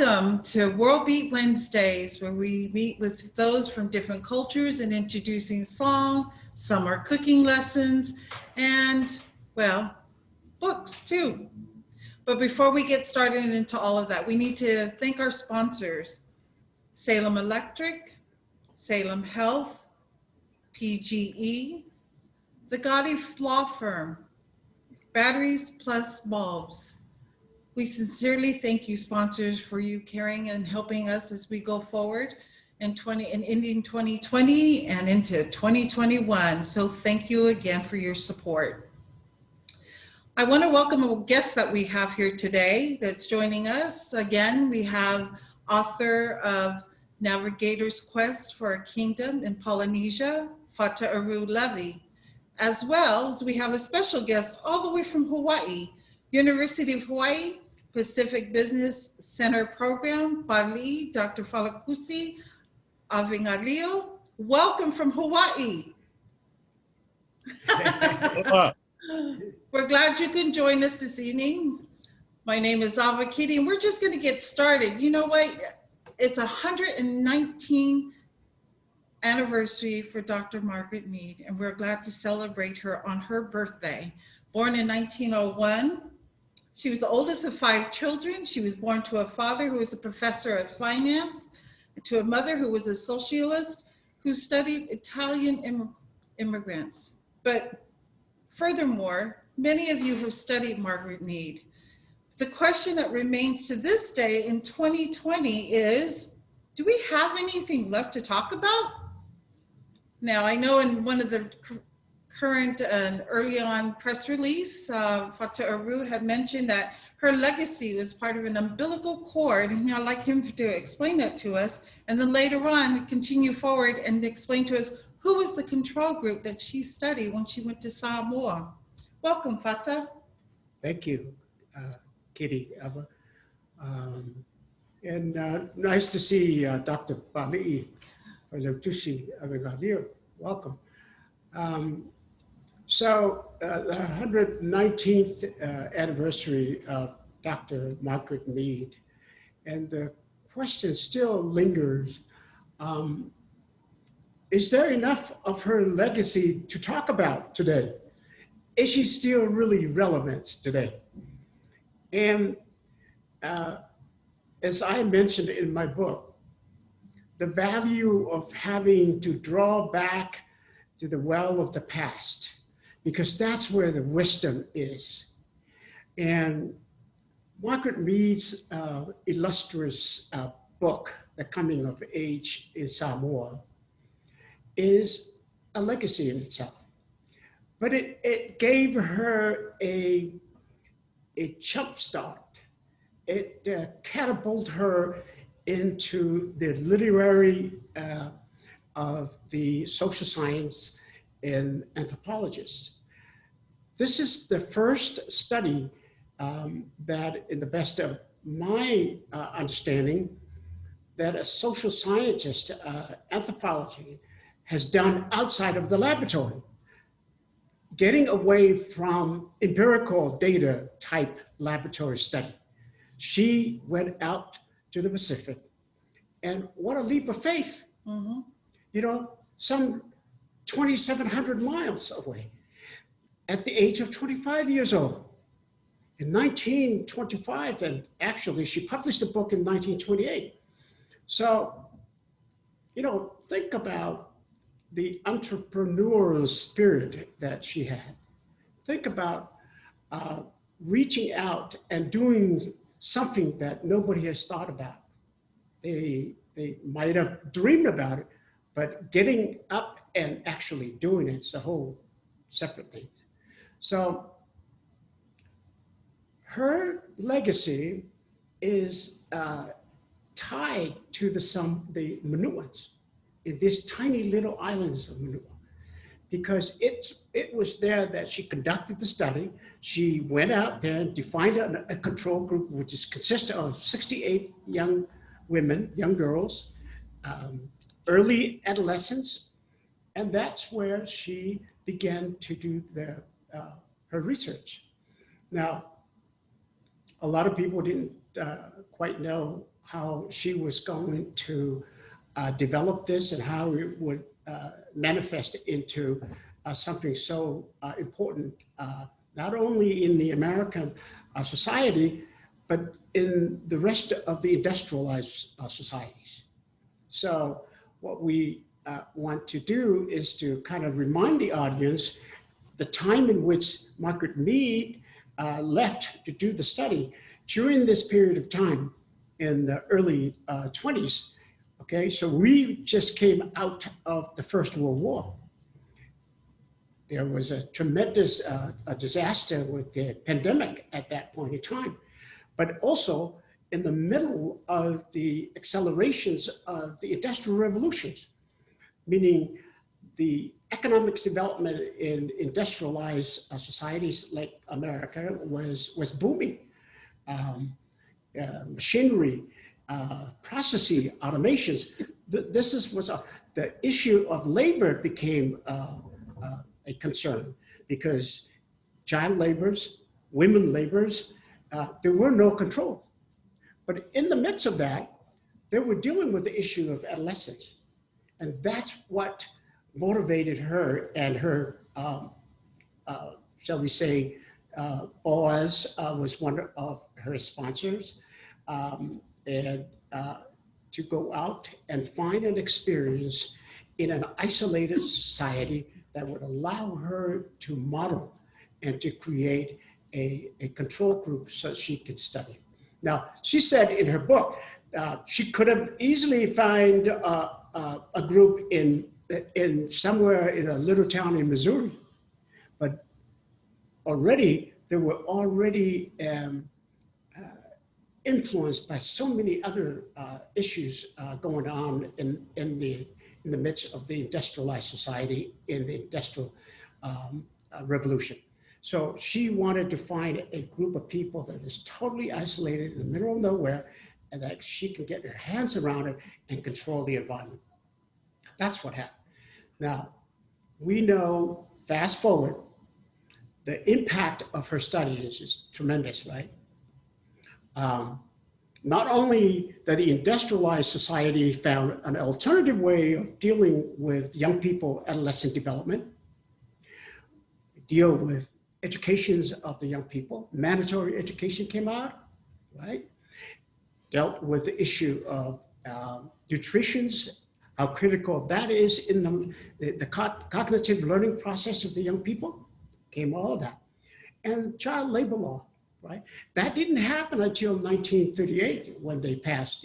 Welcome to World Beat Wednesdays, where we meet with those from different cultures and introducing song. Some are cooking lessons and, well, books too. But before we get started into all of that, we need to thank our sponsors: Salem Electric, Salem Health, PGE, the Gotti Law Firm, Batteries Plus Bulbs. We sincerely thank you, sponsors, for you caring and helping us as we go forward in ending 2020 and into 2021. So thank you again for your support. I want to welcome a guest that we have here today that's joining us. Again, we have author of Navigators' Quest for a Kingdom in Polynesia, Fata Ariu Levi. As well as we have a special guest all the way from Hawaii, University of Hawaii Pacific Business Center Program, Papalii Dr. Failautusi Avegalio. Welcome from Hawaii. We're glad you can join us this evening. My name is Ava Kitty, and we're just going to get started. You know what? It's 119th anniversary for Dr. Margaret Mead, and we're glad to celebrate her on her birthday. Born in 1901, she was the oldest of 5 children. She was born to a father who was a professor of finance, and to a mother who was a socialist who studied Italian immigrants. But furthermore, many of you have studied Margaret Mead. The question that remains to this day in 2020 is, do we have anything left to talk about? Now, I know in one of the current and early on press release, Fata Ariu had mentioned that her legacy was part of an umbilical cord, and I'd like him to explain that to us. And then later on, continue forward and explain to us who was the control group that she studied when she went to Samoa. Welcome, Fata. Thank you, Kitty. Nice to see Dr. Papalii Avegalio. Welcome. The 119th anniversary of Dr. Margaret Mead, and the question still lingers, is there enough of her legacy to talk about today? Is she still really relevant today? And as I mentioned in my book, the value of having to draw back to the well of the past, because that's where the wisdom is. And Margaret Mead's illustrious book, The Coming of Age in Samoa, is a legacy in itself. But it gave her a jump start. It catapulted her into the literary of the social science and anthropologist. This is the first study that, in the best of my understanding, that a social scientist, anthropology, has done outside of the laboratory, getting away from empirical data type laboratory study. She went out to the Pacific, and what a leap of faith. Mm-hmm. You know, some 2,700 miles away at the age of 25 years old. In 1925, and actually she published a book in 1928. So, you know, think about the entrepreneurial spirit that she had. Think about reaching out and doing something that nobody has thought about. They might have dreamed about it, but getting up and actually doing it's a whole separate thing. So her legacy is tied to the Manuans in these tiny little islands of Manua, because it was there that she conducted the study. She went out there and defined a control group, which consisted of 68 young women, young girls, early adolescents, and that's where she began to do her research. Now, A lot of people didn't quite know how she was going to develop this and how it would manifest into something so important, not only in the American society, but in the rest of the industrialized societies. So what we want to do is to kind of remind the audience the time in which Margaret Mead left to do the study. During this period of time in the early 20s, okay, so we just came out of the First World War. There was a tremendous disaster with the pandemic at that point in time, but also in the middle of the accelerations of the industrial revolutions, meaning the economics development in industrialized societies like America was booming. Machinery, processing, automations. The issue of labor became a concern because child laborers, women laborers, there were no control. But in the midst of that, they were dealing with the issue of adolescence. And that's what motivated her and her, shall we say, Boaz was one of her sponsors, and to go out and find an experience in an isolated society that would allow her to model and to create a control group so she could study. Now, she said in her book, she could have easily found a group in somewhere in a little town in Missouri, but already there were already influenced by so many other issues going on in the midst of the industrialized society in the industrial revolution. So she wanted to find a group of people that is totally isolated in the middle of nowhere and that she can get her hands around it and control the environment. That's what happened. Now, we know, fast forward, the impact of her study is tremendous, right? Not only that the industrialized society found an alternative way of dealing with young people, adolescent development, deal with educations of the young people, mandatory education came out, right? Dealt with the issue of nutrition, how critical that is in the cognitive learning process of the young people, came all of that. And child labor law, right? That didn't happen until 1938 when they passed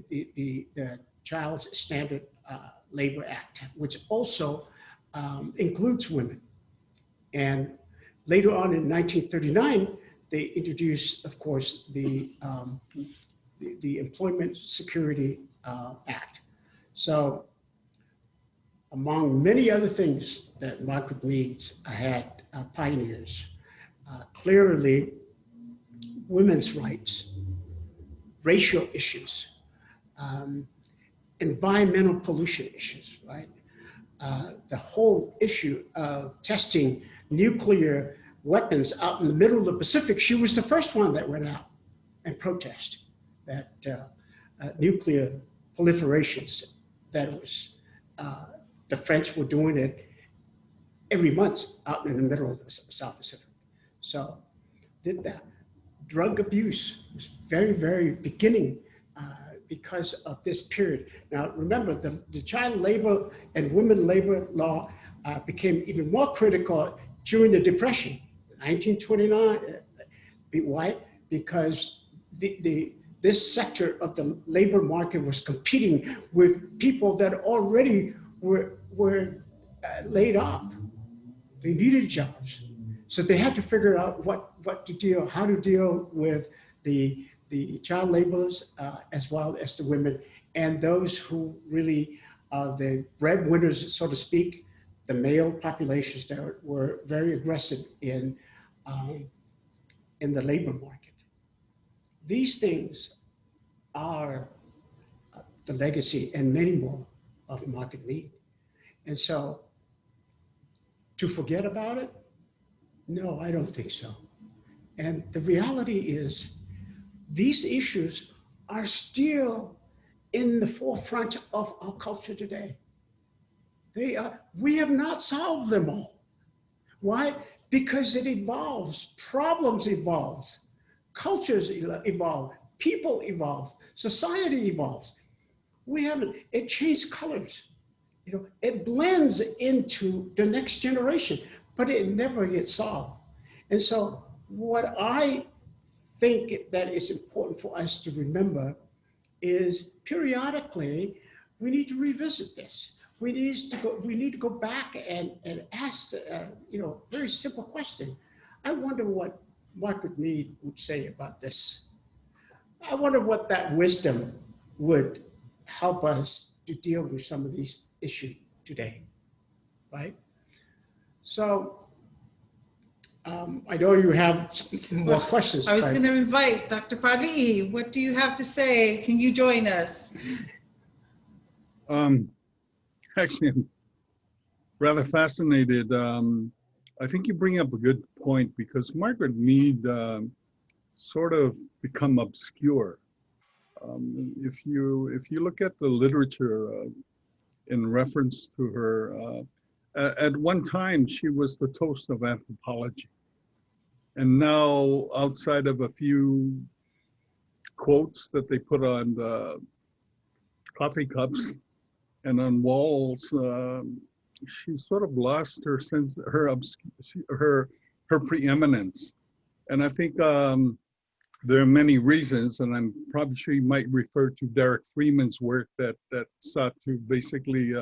the Child Standard Labor Act, which also includes women. And later on in 1939, they introduced, of course, the Employment Security Act. So among many other things that Margaret Mead had pioneers, clearly women's rights, racial issues, environmental pollution issues, right? The whole issue of testing nuclear weapons out in the middle of the Pacific. She was the first one that went out and protested that nuclear proliferations, that it was, the French were doing it every month out in the middle of the South Pacific. So did that. Drug abuse was very, very beginning because of this period. Now, remember, the child labor and women labor law became even more critical during the Depression, 1929. Why? Because this sector of the labor market was competing with people that already were laid off. They needed jobs. So they had to figure out how to deal with the child laborers as well as the women and those who really the breadwinners, so to speak, the male populations that were very aggressive in the labor market. These things are the legacy and many more of Margaret Mead. And so to forget about it, no, I don't think so. And the reality is these issues are still in the forefront of our culture today. We have not solved them all. Why? Because it evolves, problems evolve, cultures evolve, people evolve, society evolves. We haven't, it changed colors. You know, it blends into the next generation, but it never gets solved. And so what I think that is important for us to remember is periodically we need to revisit this. We need to go back and ask very simple question. I wonder what Margaret Mead would say about this. I wonder what that wisdom would help us to deal with some of these issues today, right? So I know you have more questions. I was going to invite Dr. Papalii. What do you have to say? Can you join us? Actually, I'm rather fascinated. I think you bring up a good point because Margaret Mead sort of become obscure. If you look at the literature in reference to her, at one time she was the toast of anthropology. And now, outside of a few quotes that they put on the coffee cups and on walls, she sort of lost her sense, her preeminence. And I think there are many reasons, and I'm probably sure you might refer to Derek Freeman's work that sought to basically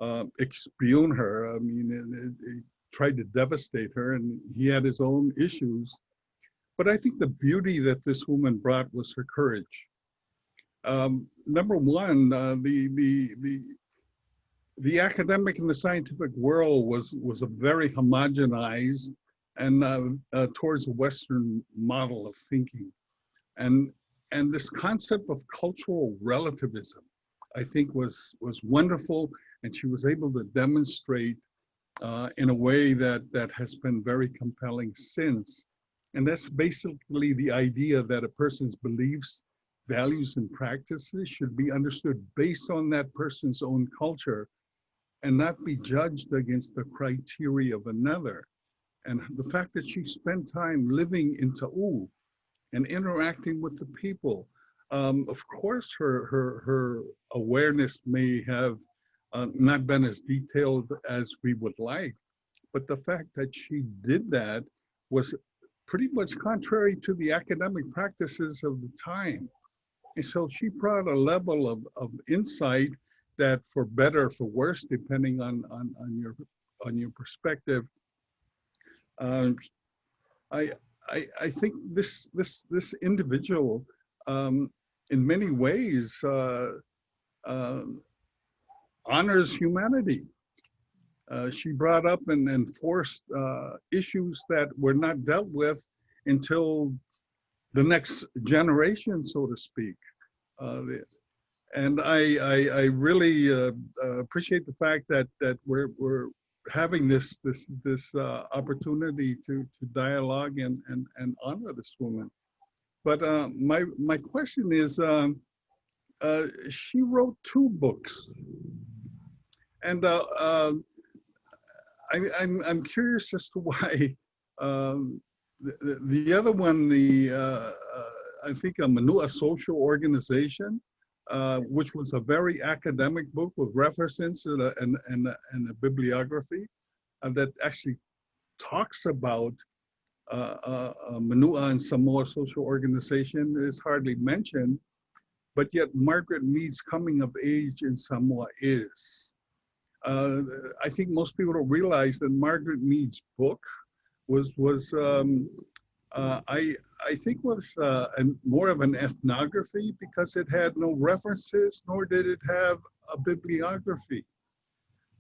expugn her. I mean, it tried to devastate her, and he had his own issues. But I think the beauty that this woman brought was her courage. Number one, the academic and the scientific world was a very homogenized and towards a Western model of thinking, and this concept of cultural relativism, I think, was wonderful, and she was able to demonstrate in a way that has been very compelling since. And that's basically the idea that a person's beliefs, values, and practices should be understood based on that person's own culture and not be judged against the criteria of another. And the fact that she spent time living in Ta'u and interacting with the people, of course, her awareness may have not been as detailed as we would like, but the fact that she did that was pretty much contrary to the academic practices of the time. And so she brought a level of insight that, for better or for worse, depending on your perspective, I think this individual, in many ways, honors humanity. She brought up and enforced issues that were not dealt with until the next generation, so to speak. And I really appreciate the fact that we're having this opportunity to dialogue and honor this woman. But my question is, she wrote 2 books, and I'm curious as to why the other one, I think a Manua Social Organization, which was a very academic book with references and a bibliography that actually talks about Manua and Samoa Social Organization, is hardly mentioned, but yet Margaret Mead's coming of age in Samoa is. I think most people don't realize that Margaret Mead's book was I think was more of an ethnography, because it had no references, nor did it have a bibliography.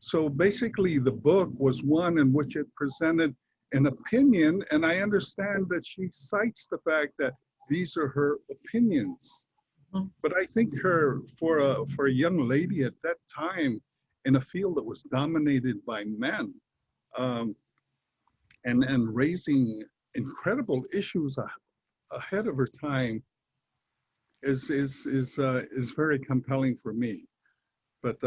So basically the book was one in which it presented an opinion, and I understand that she cites the fact that these are her opinions. But I think for a young lady at that time in a field that was dominated by men, and raising incredible issues ahead of her time is very compelling for me. But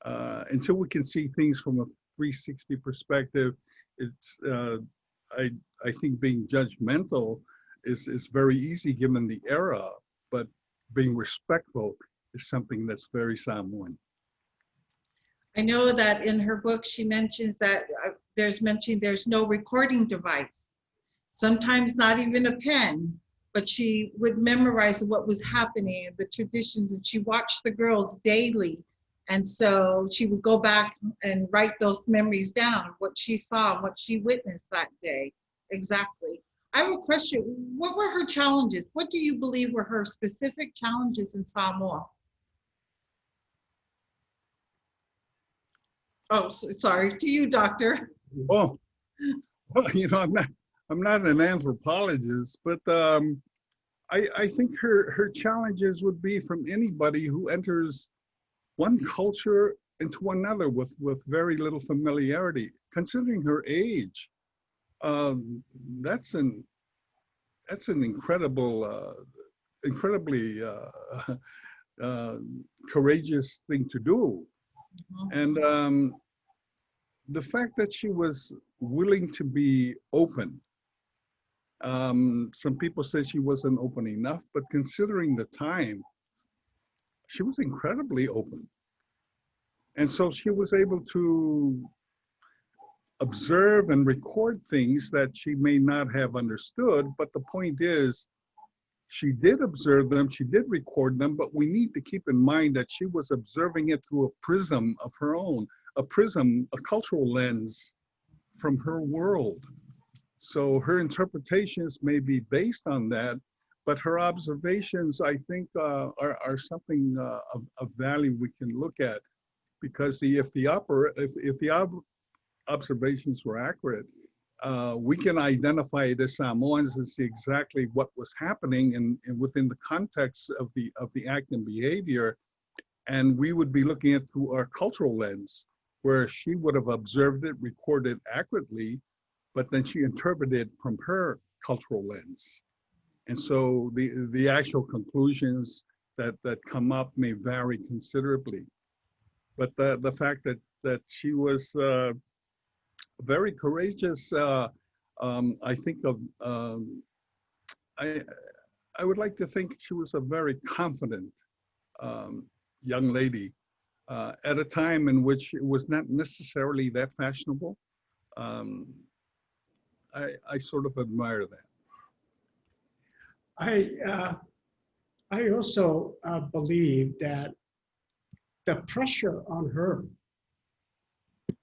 until we can see things from a 360 perspective, it's I think being judgmental is very easy given the era, but being respectful is something that's very Samoan. I know that in her book, she mentions that there's no recording device, sometimes not even a pen, but she would memorize what was happening and the traditions, and she watched the girls daily. And so she would go back and write those memories down, what she saw, what she witnessed that day. Exactly. I have a question. What were her challenges? What do you believe were her specific challenges in Samoa? Oh, sorry, to you, Doctor. Oh, well, I'm not an anthropologist, but I think her challenges would be from anybody who enters one culture into another with very little familiarity. Considering her age, that's an incredibly courageous thing to do. And the fact that she was willing to be open. Some people say she wasn't open enough, but considering the time, she was incredibly open. And so she was able to observe and record things that she may not have understood. But the point is, she did observe them, she did record them, but we need to keep in mind that she was observing it through a prism of her own, a cultural lens from her world. So her interpretations may be based on that, but her observations, I think, are something of value we can look at, because if the observations were accurate, we can identify it as Samoans and see exactly what was happening and within the context of the act and behavior, and we would be looking at through our cultural lens, where she would have observed it, recorded accurately, but then she interpreted from her cultural lens. And so the actual conclusions that come up may vary considerably. But the fact that she was very courageous, I think I would like to think she was a very confident young lady at a time in which it was not necessarily that fashionable. I sort of admire that. I also believe that the pressure on her,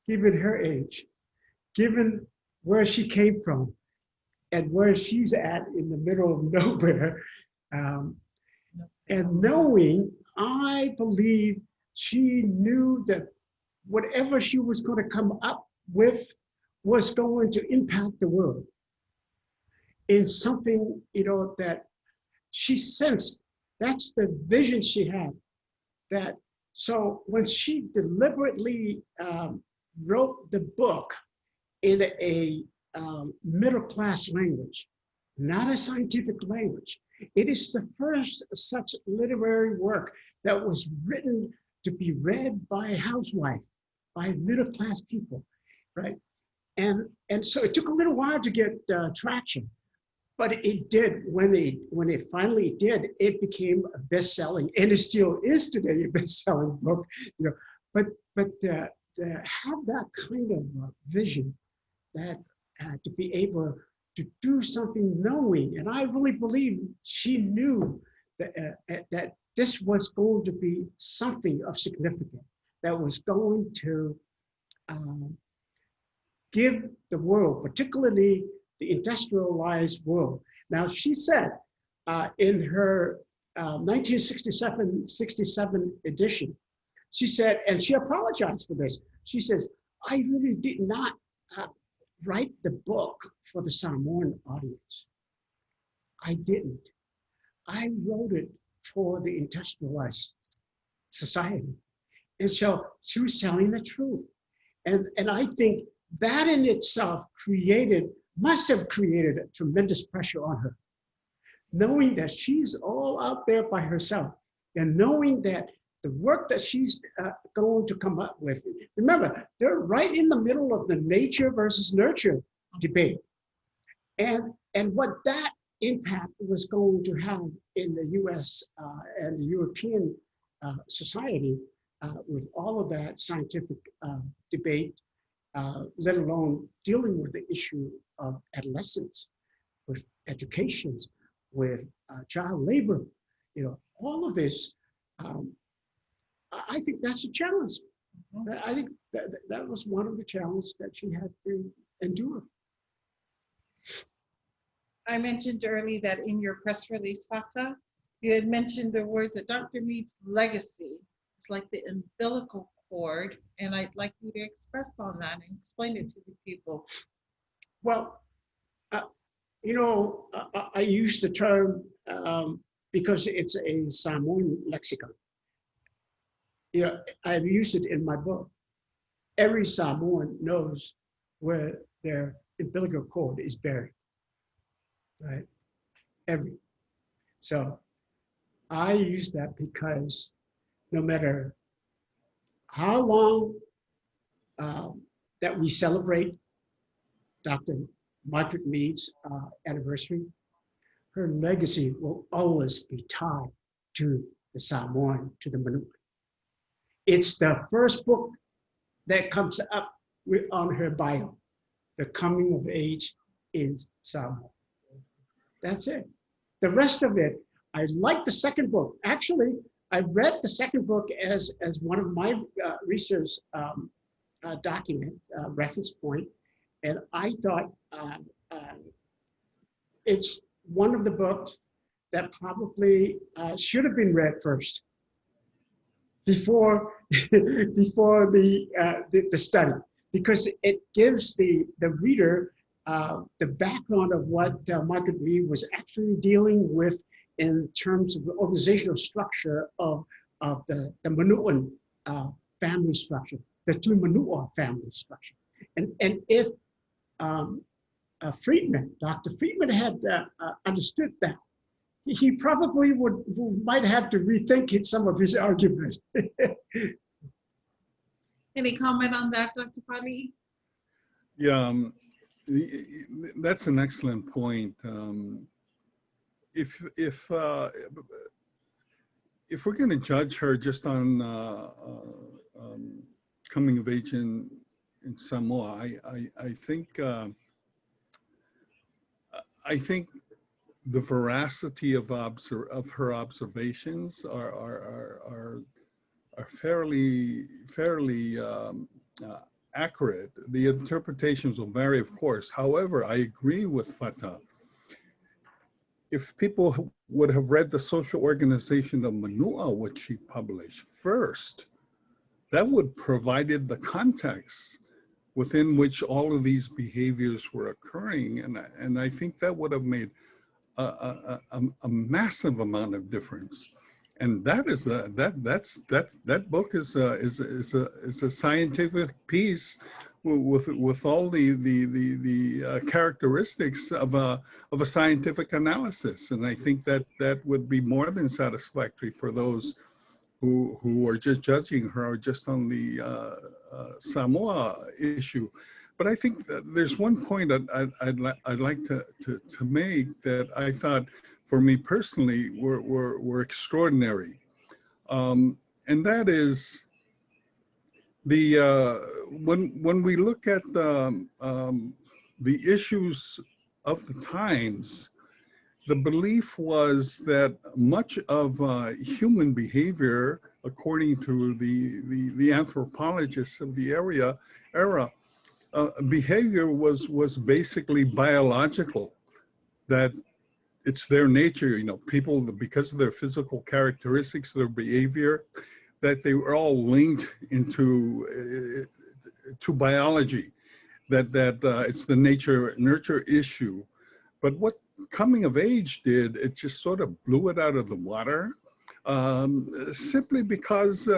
given her age, given where she came from, and where she's at in the middle of nowhere, and knowing, I believe she knew that whatever she was going to come up with was going to impact the world in something, that she sensed. That's the vision she had. That so when she deliberately wrote the book in a middle-class language, not a scientific language, it is the first such literary work that was written to be read by a housewife, by middle-class people, right? And so it took a little while to get traction, but it did. When it finally did, it became a best-selling, and it still is today a best-selling book. But to have that kind of vision, that to be able to do something knowing, and I really believe she knew that this was going to be something of significance, that was going to give the world, particularly the industrialized world. Now, she said in her 1967 edition, she said, and she apologized for this, she says, I really did not write the book for the Samoan audience. I didn't. I wrote it for the industrialized society. And so she was telling the truth. And I think that in itself created must have created a tremendous pressure on her, knowing that she's all out there by herself and knowing that the work that she's going to come up with. Remember, they're right in the middle of the nature versus nurture debate. And what that impact was going to have in the US and the European society with all of that scientific debate, let alone dealing with the issue of adolescence, with education, with child labor, you know, all of this. I think that's a challenge. I think that was one of the challenges that she had to endure. I mentioned earlier that in your press release, Fata, you had mentioned the words that Dr. Mead's legacy is like the umbilical cord, and I'd like you to express on that and explain it to the people. Well, you know, I use the term because it's a Samoan lexicon. You know, I've used it in my book. Every Samoan knows where their umbilical cord is buried, right? Every. So I use that because no matter how long that we celebrate Dr. Margaret Mead's anniversary, her legacy will always be tied to the Samoan, to the Manu'a. It's the first book that comes up on her bio, The Coming of Age in Samoa. That's it. The rest of it, I like the second book. Actually, I read the second book as one of my research document, reference point, and I thought it's one of the books that probably should have been read first before before the study, because it gives the reader the background of what Margaret Mead was actually dealing with in terms of the organizational structure of the Manu'an family structure, the Tumanua family structure. And if Friedman, Dr. Friedman had understood that, he probably might have to rethink some of his arguments. Any comment on that, Dr. Papalii? Yeah, that's an excellent point. If we're going to judge her just on coming of age in Samoa, I think the veracity of her observations are fairly accurate. The interpretations will vary, of course. However, I agree with Fata. If people would have read the Social Organization of Manu'a, which she published first, that would provided the context within which all of these behaviors were occurring, and I think that would have made a massive amount of difference. And that is that book is a scientific piece with all the characteristics of a scientific analysis, and I think that would be more than satisfactory for those who are just judging her just on the Samoa issue. But I think that there's one point I'd like to make that I thought, for me personally, were extraordinary, and that is when we look at the issues of the times. The belief was that much of human behavior, according to the anthropologists of the era, behavior was basically biological, that it's their nature, you know, people, because of their physical characteristics, their behavior, that they were all linked into to biology, that it's the nature-nurture issue. But what coming of age did, it just sort of blew it out of the water, simply because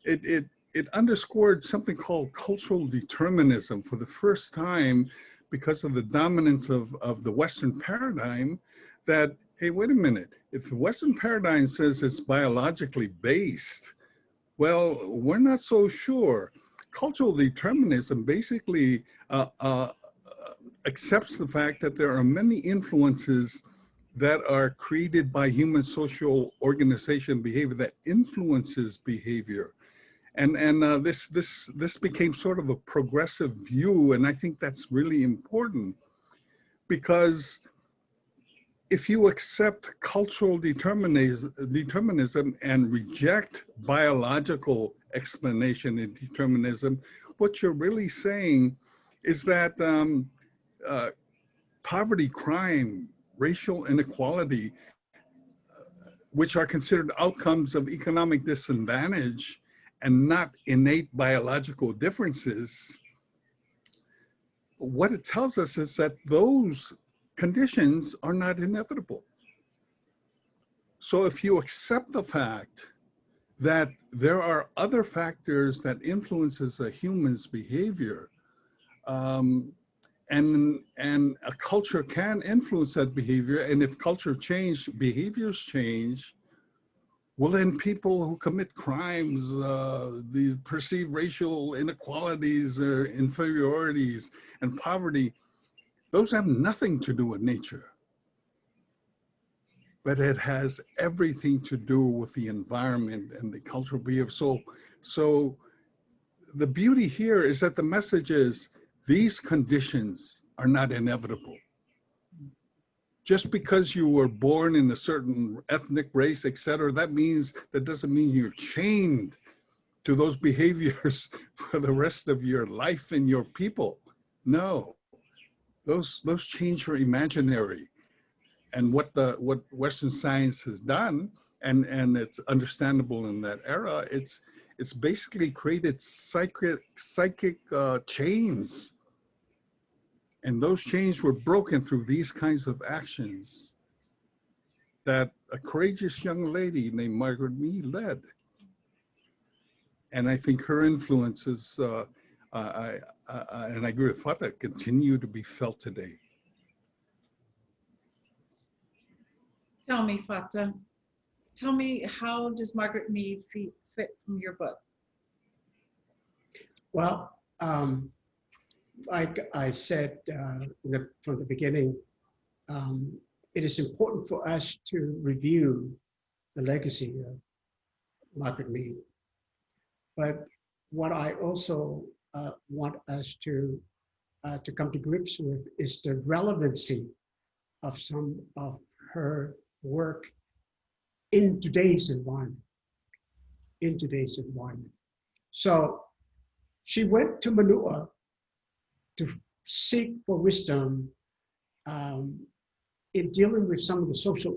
it underscored something called cultural determinism for the first time, because of the dominance of the Western paradigm that, hey, wait a minute, if the Western paradigm says it's biologically based, well, we're not so sure. Cultural determinism basically accepts the fact that there are many influences that are created by human social organization behavior that influences behavior. And this became sort of a progressive view, and I think that's really important, because if you accept cultural determinism and reject biological explanation in determinism, what you're really saying is that poverty, crime, racial inequality, which are considered outcomes of economic disadvantage and not innate biological differences, what it tells us is that those conditions are not inevitable. So if you accept the fact that there are other factors that influences a human's behavior, and a culture can influence that behavior, and if culture change, behaviors change, well, then people who commit crimes, the perceived racial inequalities or inferiorities and poverty, those have nothing to do with nature. But it has everything to do with the environment and the cultural behavior. So the beauty here is that the message is these conditions are not inevitable. Just because you were born in a certain ethnic race, et cetera, that doesn't mean you're chained to those behaviors for the rest of your life and your people. No, those change are imaginary. And what Western science has done, and it's understandable in that era, it's basically created psychic chains. And those chains were broken through these kinds of actions that a courageous young lady named Margaret Mead led. And I think her influences, and I agree with Fata, continue to be felt today. Tell me, Fata, tell me, how does Margaret Mead fit from your book? Well, like I said from the beginning, it is important for us to review the legacy of Margaret Mead. But what I also want us to come to grips with is the relevancy of some of her work in today's environment. So she went to Manua to seek for wisdom in dealing with some of the social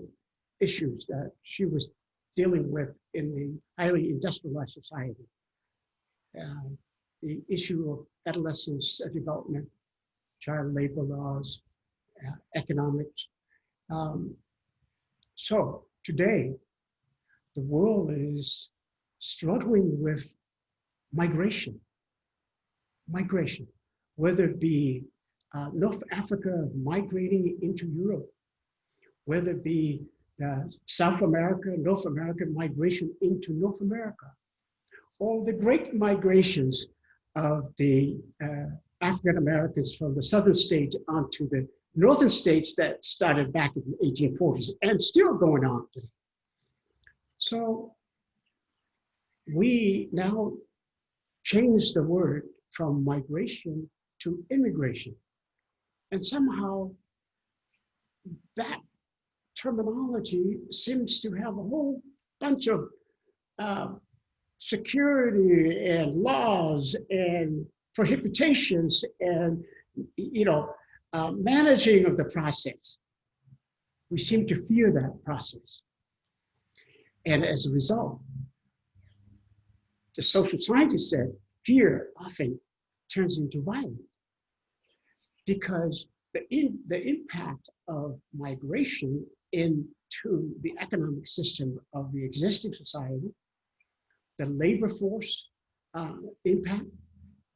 issues that she was dealing with in the highly industrialized society. The issue of adolescence development, child labor laws, economics. So today, the world is struggling with migration, whether it be North Africa migrating into Europe, whether it be South America, North America migration into North America, or the great migrations of the African Americans from the southern states onto the northern states that started back in the 1840s and still going on today. So we now change the word from migration to immigration. And somehow that terminology seems to have a whole bunch of security and laws and prohibitions and managing of the process. We seem to fear that process. And as a result, the social scientists said fear often turns into violence, because the impact of migration into the economic system of the existing society, the labor force impact,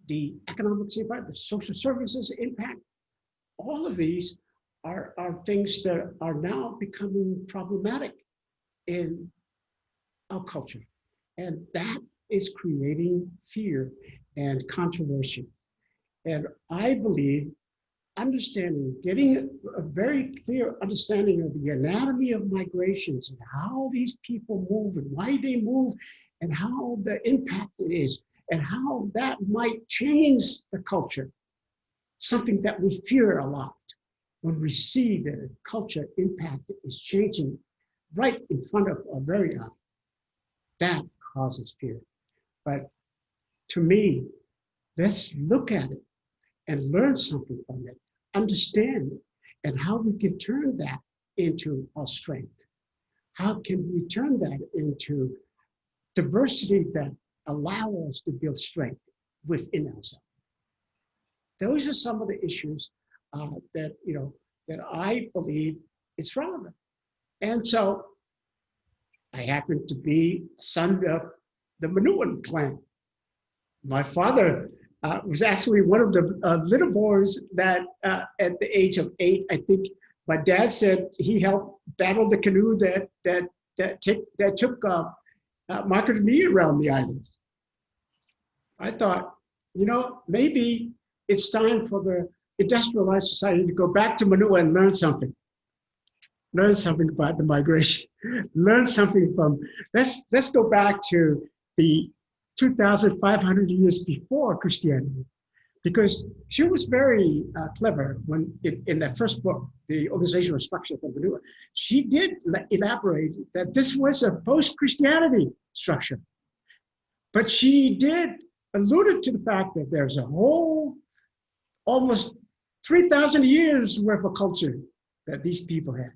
the economic impact, the social services impact, all of these are things that are now becoming problematic in our culture. And that is creating fear and controversy. And I believe understanding, getting a very clear understanding of the anatomy of migrations and how these people move and why they move and how the impact it is and how that might change the culture, something that we fear a lot when we see the culture impact is changing right in front of our very eye. That causes fear. But to me, let's look at it and learn something from it, understand it, and how we can turn that into our strength. How can we turn that into diversity that allow us to build strength within ourselves? Those are some of the issues that I believe is relevant. And so I happen to be a son of the Minoan clan. My father was actually one of the little boys that at the age of 8, I think my dad said he helped battle the canoe that took Margaret Mead around the island. I thought, maybe it's time for the industrialized society to go back to Manua and learn something about the migration, learn something from, let's go back to the 2,500 years before Christianity, because she was very clever when in that first book, The Organizational Structure of Manua, she did elaborate that this was a post-Christianity structure. But she did alluded to the fact that there's a whole almost 3,000 years worth of culture that these people had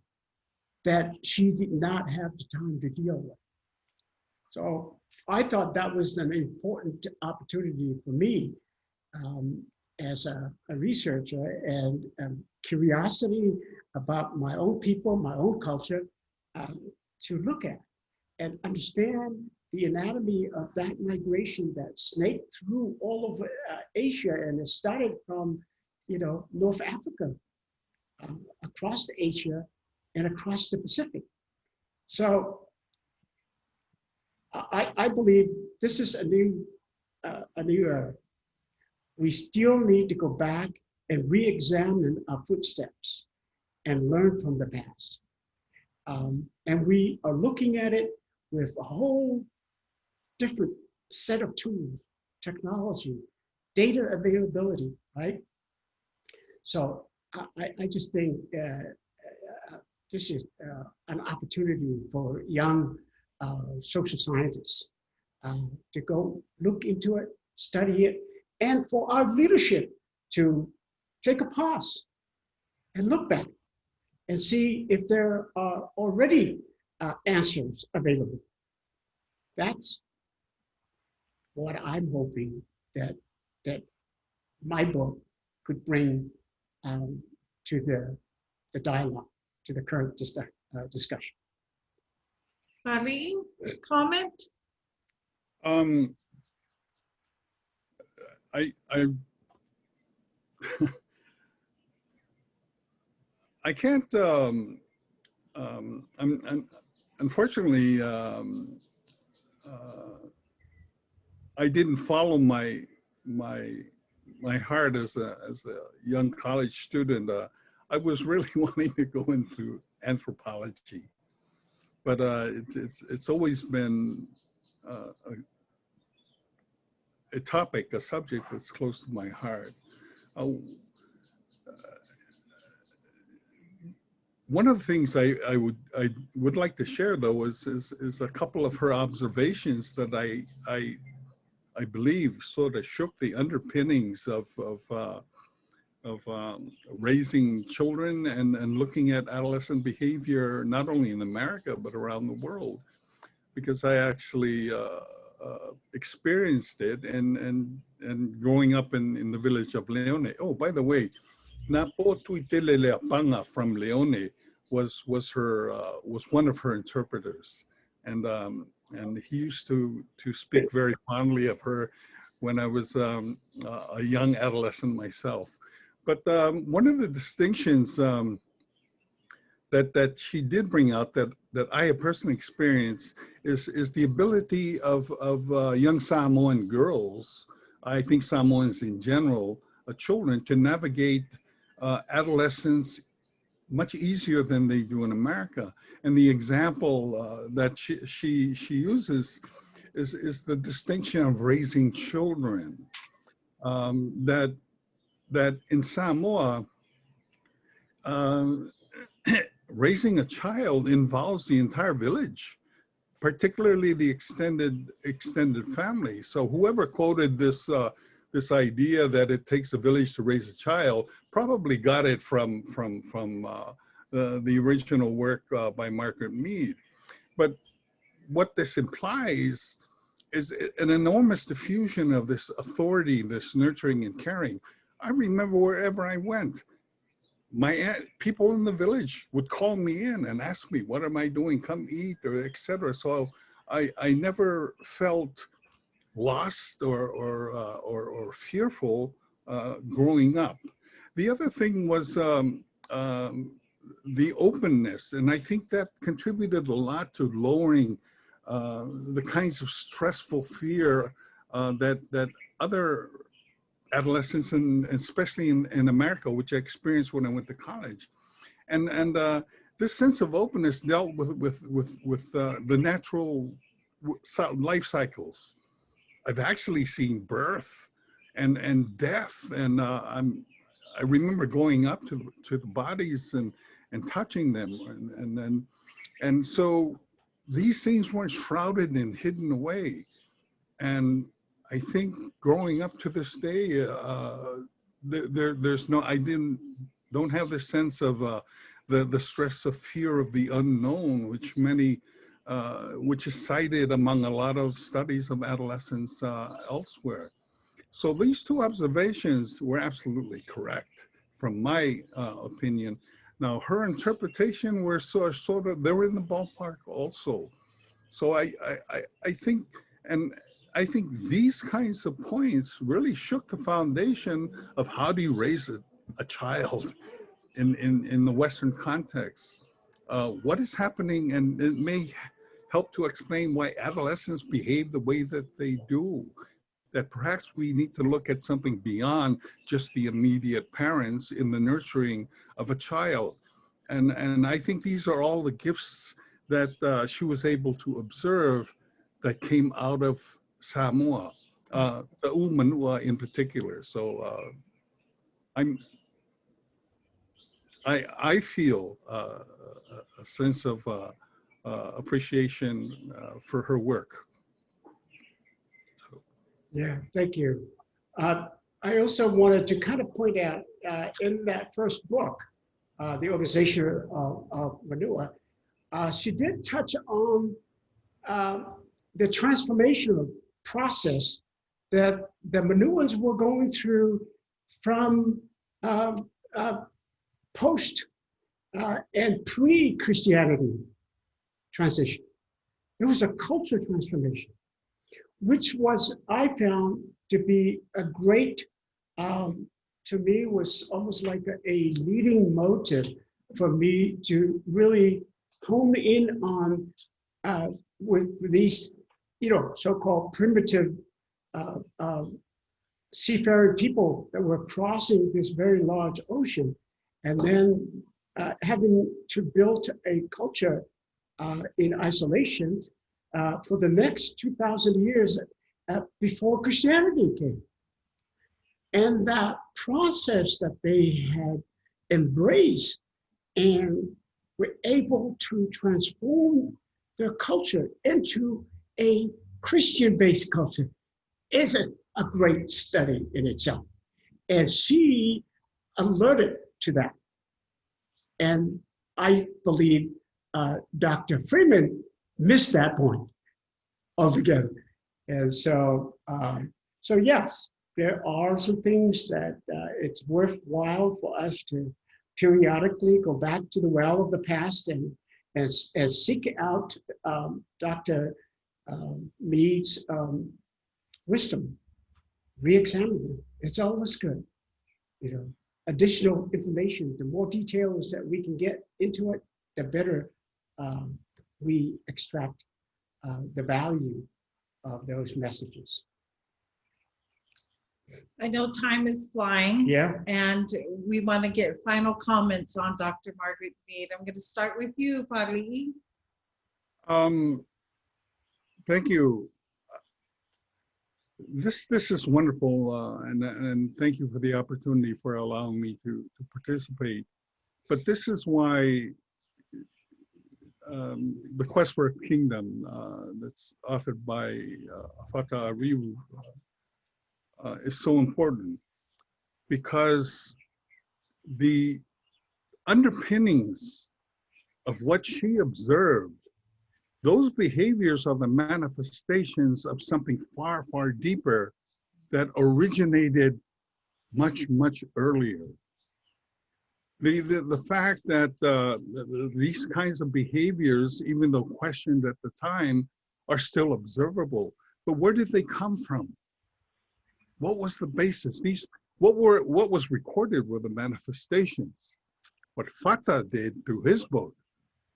that she did not have the time to deal with. So I thought that was an important opportunity for me as a researcher and curiosity about my own people, my own culture, to look at and understand the anatomy of that migration that snaked through all of Asia, and it started from, North Africa, across Asia and across the Pacific. So I believe this is a new era. We still need to go back and re-examine our footsteps and learn from the past. And we are looking at it with a whole different set of tools, technology, data availability, right? So I just think this is an opportunity for young social scientists to go look into it, study it, and for our leadership to take a pause and look back and see if there are already answers available. That's what I'm hoping that my book could bring to the dialogue, to the current discussion. Papalii, comment? I can't. Unfortunately, I didn't follow my heart as a young college student. I was really wanting to go into anthropology, but it's always been a topic, a subject that's close to my heart. One of the things I would like to share, though, is a couple of her observations that I believe sort of shook the underpinnings of raising children and looking at adolescent behavior, not only in America, but around the world, because I actually experienced it and growing up in the village of Leone. Oh, by the way, Napo Tuiteleleapanga from Leone was one of her interpreters, and he used to speak very fondly of her when I was a young adolescent myself. But one of the distinctions that she did bring out that I have personally experienced is the ability of young Samoan girls, I think Samoans in general, children, to navigate adolescence much easier than they do in America. And the example that she uses is the distinction of raising children. That in Samoa, raising a child involves the entire village, particularly the extended family. So whoever quoted this this idea that it takes a village to raise a child probably got it from the original work by Margaret Mead. But what this implies is an enormous diffusion of this authority, this nurturing and caring. I remember wherever I went, people in the village would call me in and ask me, what am I doing? Come eat, or etc. So I never felt lost or fearful growing up. The other thing was the openness, and I think that contributed a lot to lowering the kinds of stressful fear that other adolescents, and especially in America, which I experienced when I went to college. And this sense of openness dealt with the natural life cycles. I've actually seen birth and death, and I remember going up to the bodies and touching them, and so these things weren't shrouded and hidden away. And I think growing up to this day, there's no, don't have this sense of the stress of fear of the unknown, which is cited among a lot of studies of adolescence elsewhere. So these two observations were absolutely correct from my opinion. Now, her interpretation were sort of, they were in the ballpark also. So I think, and I think these kinds of points really shook the foundation of how do you raise a child in the Western context. What is happening, and it may help to explain why adolescents behave the way that they do, that perhaps we need to look at something beyond just the immediate parents in the nurturing of a child. And I think these are all the gifts that she was able to observe that came out of Samoa, the Umanua in particular. So I feel a sense of appreciation for her work. So. Yeah, thank you. I also wanted to kind of point out in that first book, The Organization of Manua, she did touch on the transformational process that the Manuans were going through from post and pre-Christianity transition. It was a culture transformation, which was, I found to be a great, to me, was almost like a leading motive for me to really hone in on with these, so-called primitive seafaring people that were crossing this very large ocean, and then having to build a culture in isolation for the next 2,000 years before Christianity came. And that process that they had embraced and were able to transform their culture into a Christian-based culture is a great study in itself. And she alerted to that. And I believe Dr. Freeman missed that point altogether. And so, so yes, there are some things that it's worthwhile for us to periodically go back to the well of the past and seek out Dr. Mead's wisdom, re-examine it. It's always good, additional information. The more details that we can get into it, the better we extract the value of those messages. I know time is flying. Yeah. And we want to get final comments on Dr. Margaret Mead. I'm going to start with you, Papalii. Thank you. This is wonderful, and thank you for the opportunity for allowing me to participate. But this is why the Quest for a Kingdom that's authored by Fata Ariu is so important, because the underpinnings of what she observed, those behaviors are the manifestations of something far, far deeper that originated much, much earlier. The fact that these kinds of behaviors, even though questioned at the time, are still observable. But where did they come from? What was the basis? What was recorded were the manifestations. What Fata did through his book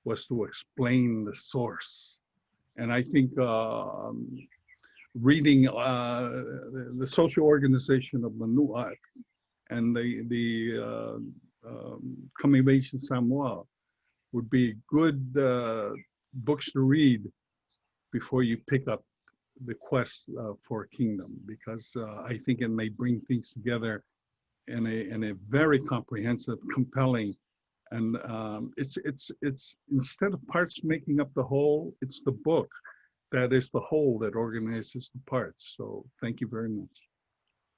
was to explain the source. And I think reading the social organization of Manuat and the coming of age in Samoa would be good books to read before you pick up the quest for a kingdom, because I think it may bring things together in a very comprehensive, compelling, and it's instead of parts making up the whole, it's the book that is the whole that organizes the parts. So thank you very much.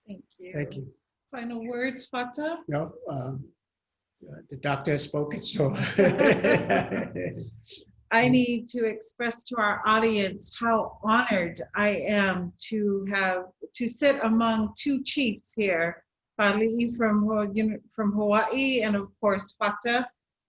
Thank you. Thank you. Final words, Fata? No, the doctor has spoken, so. I need to express to our audience how honored I am to sit among two chiefs here, Papalii from Hawaii, and of course Fata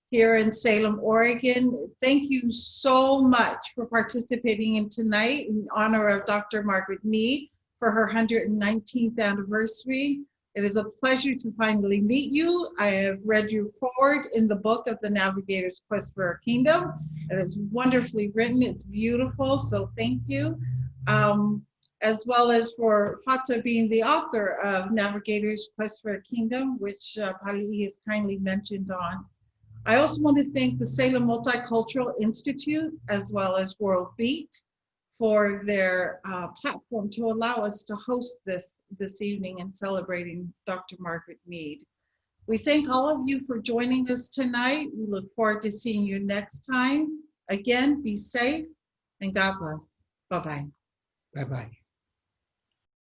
here in Salem, Oregon. Thank you so much for participating in tonight in honor of Dr. Margaret Mead for her 119th anniversary. It is a pleasure to finally meet you. I have read your foreword in the book of the Navigators' Quest for a Kingdom. It is wonderfully written. It's beautiful, so thank you. As well as for Fata being the author of Navigators' Quest for a Kingdom, which Papalii has kindly mentioned on. I also want to thank the Salem Multicultural Institute as well as World Beat for their platform to allow us to host this evening and celebrating Dr. Margaret Mead. We thank all of you for joining us tonight. We look forward to seeing you next time. Again, be safe and God bless. Bye-bye. Bye-bye.